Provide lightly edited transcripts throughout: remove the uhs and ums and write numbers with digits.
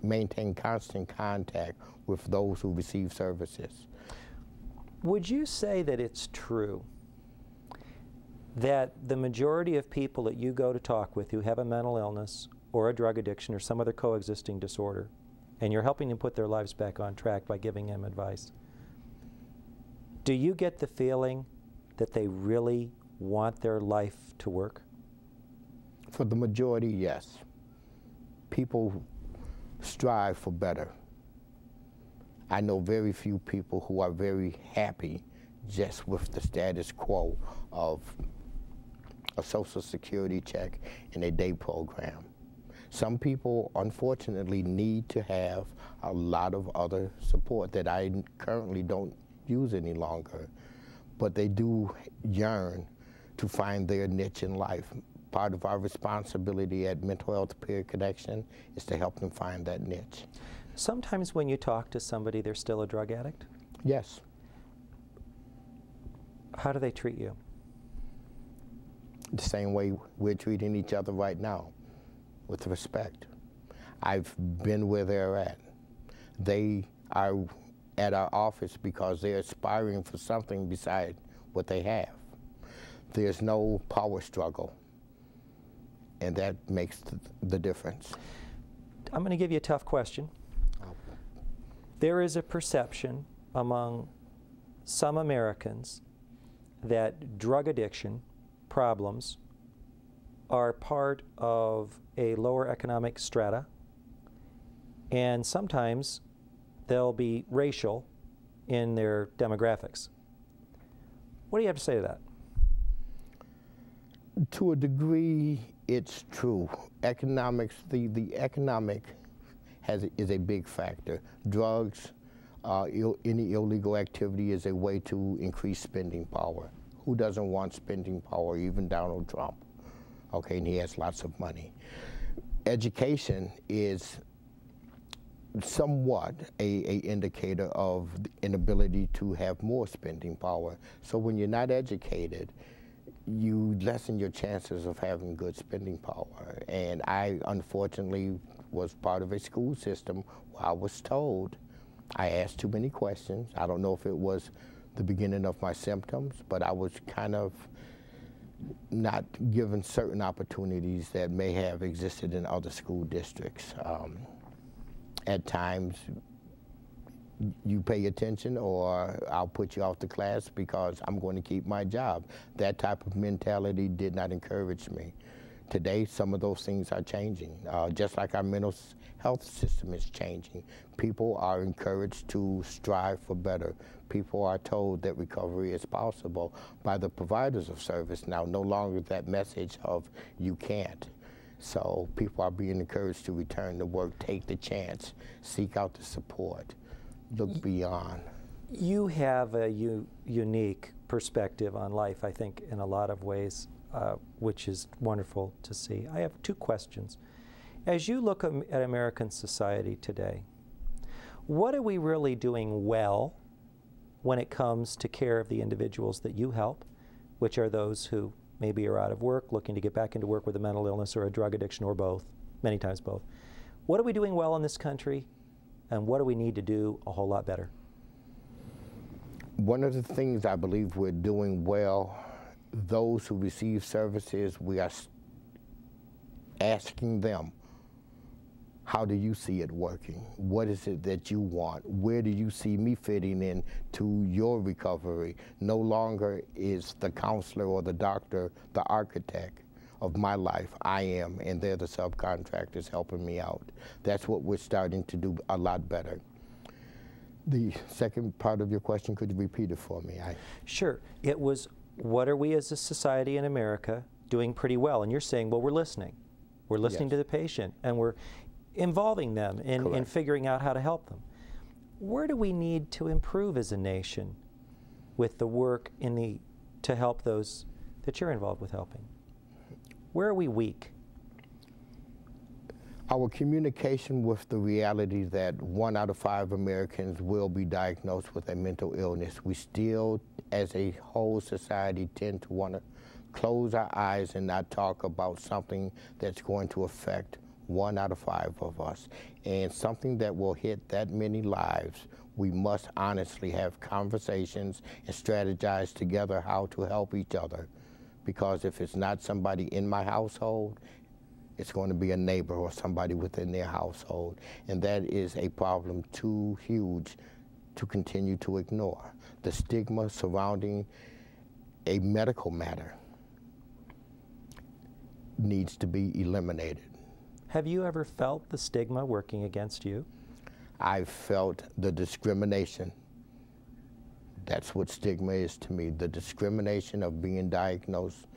maintain constant contact with those who receive services. Would you say that it's true that the majority of people that you go to talk with who have a mental illness or a drug addiction or some other coexisting disorder, and you're helping them put their lives back on track by giving them advice, do you get the feeling that they really want their life to work? For the majority, yes. People strive for better. I know very few people who are very happy just with the status quo of a Social Security check and a day program. Some people, unfortunately, need to have a lot of other support that I currently don't use any longer, but they do yearn to find their niche in life. Part of our responsibility at Mental Health Peer Connection is to help them find that niche. Sometimes when you talk to somebody, they're still a drug addict? Yes. How do they treat you? The same way we're treating each other right now, with respect. I've been where they're at. They are at our office because they're aspiring for something beside what they have. There's no power struggle, and that makes the difference. I'm going to give you a tough question. There is a perception among some Americans that drug addiction problems are part of a lower economic strata, and sometimes they'll be racial in their demographics. What do you have to say to that? To a degree, it's true. Economics, the economic is a big factor. Drugs, any illegal activity is a way to increase spending power. Who doesn't want spending power? Even Donald Trump. Okay, and he has lots of money. Education is somewhat a indicator of an ability to have more spending power. So when you're not educated, you lessen your chances of having good spending power. And I, unfortunately, was part of a school system where I was told I asked too many questions. I don't know if it was the beginning of my symptoms, but I was kind of not given certain opportunities that may have existed in other school districts. At times, you pay attention or I'll put you off the class because I'm going to keep my job. That type of mentality did not encourage me. Today, some of those things are changing. Just like our mental health system is changing. People are encouraged to strive for better. People are told that recovery is possible by the providers of service now, no longer that message of you can't. So people are being encouraged to return to work, take the chance, seek out the support, look beyond. You have a unique perspective on life, I think, in a lot of ways, which is wonderful to see. I have two questions. As you look at American society today, what are we really doing well when it comes to care of the individuals that you help, which are those who maybe are out of work, looking to get back into work with a mental illness or a drug addiction or both, many times both. What are we doing well in this country, and what do we need to do a whole lot better? One of the things I believe we're doing well, those who receive services, we are asking them, how do you see it working? What is it that you want? Where do you see me fitting in to your recovery? No longer is the counselor or the doctor the architect of my life. I am, and they're the subcontractors helping me out. That's what we're starting to do a lot better. The second part of your question, could you repeat it for me? Sure. It was, what are we as a society in America doing pretty well? And you're saying, well, we're listening. We're listening to the patient, and we're involving them in figuring out how to help them. Where do we need to improve as a nation with the work to help those that you're involved with helping? Where are we weak? Our communication with the reality that 1 out of 5 Americans will be diagnosed with a mental illness. We still, as a whole society, tend to want to close our eyes and not talk about something that's going to affect 1 out of 5 of us. And something that will hit that many lives, we must honestly have conversations and strategize together how to help each other. Because if it's not somebody in my household, it's going to be a neighbor or somebody within their household. And that is a problem too huge to continue to ignore. The stigma surrounding a medical matter needs to be eliminated. Have you ever felt the stigma working against you? I've felt the discrimination. That's what stigma is to me, the discrimination of being diagnosed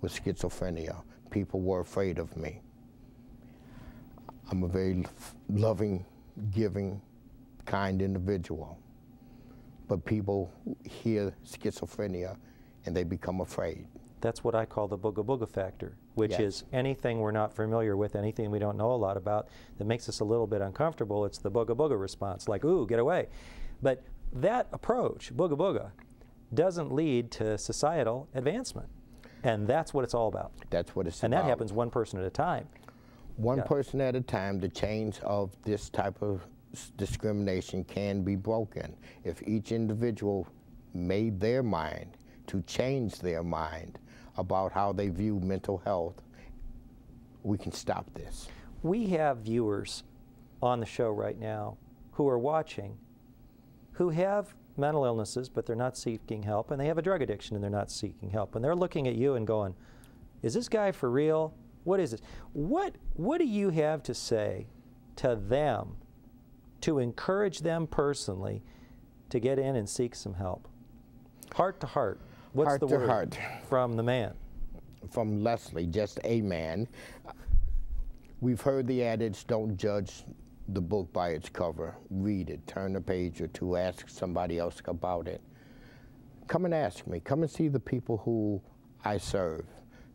with schizophrenia. People were afraid of me. I'm a very loving, giving, kind individual. But people hear schizophrenia and they become afraid. That's what I call the booga booga factor, which is anything we're not familiar with, anything we don't know a lot about that makes us a little bit uncomfortable. It's the booga booga response, like, ooh, get away. But that approach, booga booga, doesn't lead to societal advancement. And that's what it's all about. That's what it's about. And that happens one person at a time. One person at a time. The chains of this type of discrimination can be broken. If each individual made their mind to change their mind about how they view mental health, we can stop this. We have viewers on the show right now who are watching who have mental illnesses, but they're not seeking help, and they have a drug addiction and they're not seeking help. And they're looking at you and going, is this guy for real? What is it? What do you have to say to them to encourage them personally to get in and seek some help? Heart to heart. What's heart the to word heart. From the man? From Leslie, just a man. We've heard the adage, don't judge the book by its cover. Read it, turn a page or two, ask somebody else about it. Come and ask me. Come and see the people who I serve.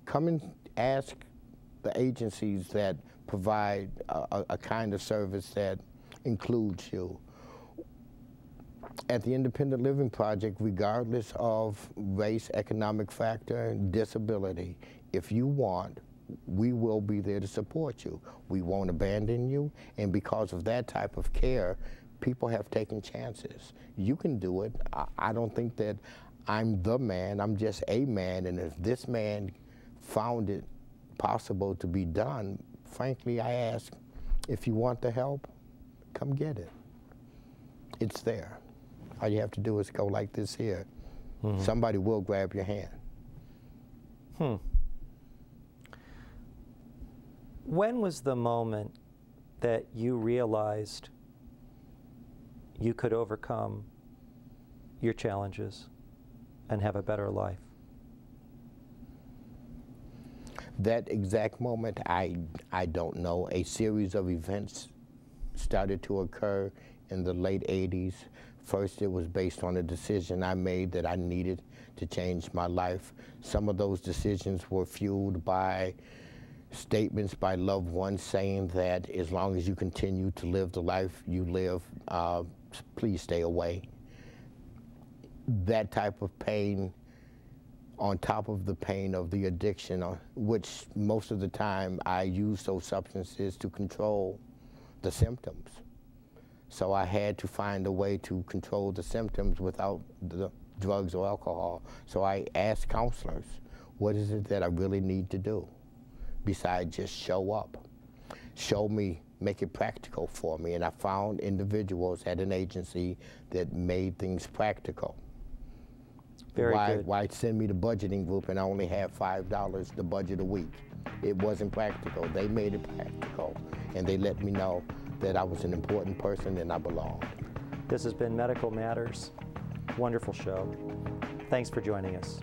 Come and ask the agencies that provide a kind of service that includes you. At the Independent Living Project, regardless of race, economic factor, disability, if you want, we will be there to support you. We won't abandon you, and because of that type of care, people have taken chances. You can do it. I don't think that I'm the man, I'm just a man, and if this man found it possible to be done, frankly, I ask, if you want the help, come get it. It's there. All you have to do is go like this here. Mm-hmm. Somebody will grab your hand. When was the moment that you realized you could overcome your challenges and have a better life? That exact moment, I don't know. A series of events started to occur in the late 80s. First, it was based on a decision I made that I needed to change my life. Some of those decisions were fueled by statements by loved ones saying that as long as you continue to live the life you live, please stay away. That type of pain, on top of the pain of the addiction, which most of the time I use those substances to control the symptoms. So I had to find a way to control the symptoms without the drugs or alcohol. So I asked counselors, what is it that I really need to do besides just show up? Show me, make it practical for me. And I found individuals at an agency that made things practical. Very good. Why send me the budgeting group and I only have $5 to budget a week? It wasn't practical. They made it practical, and they let me know that I was an important person and I belonged. This has been Medical Matters. Wonderful show. Thanks for joining us.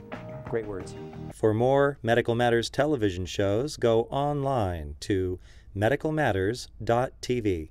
Great words. For more Medical Matters television shows, go online to medicalmatters.tv.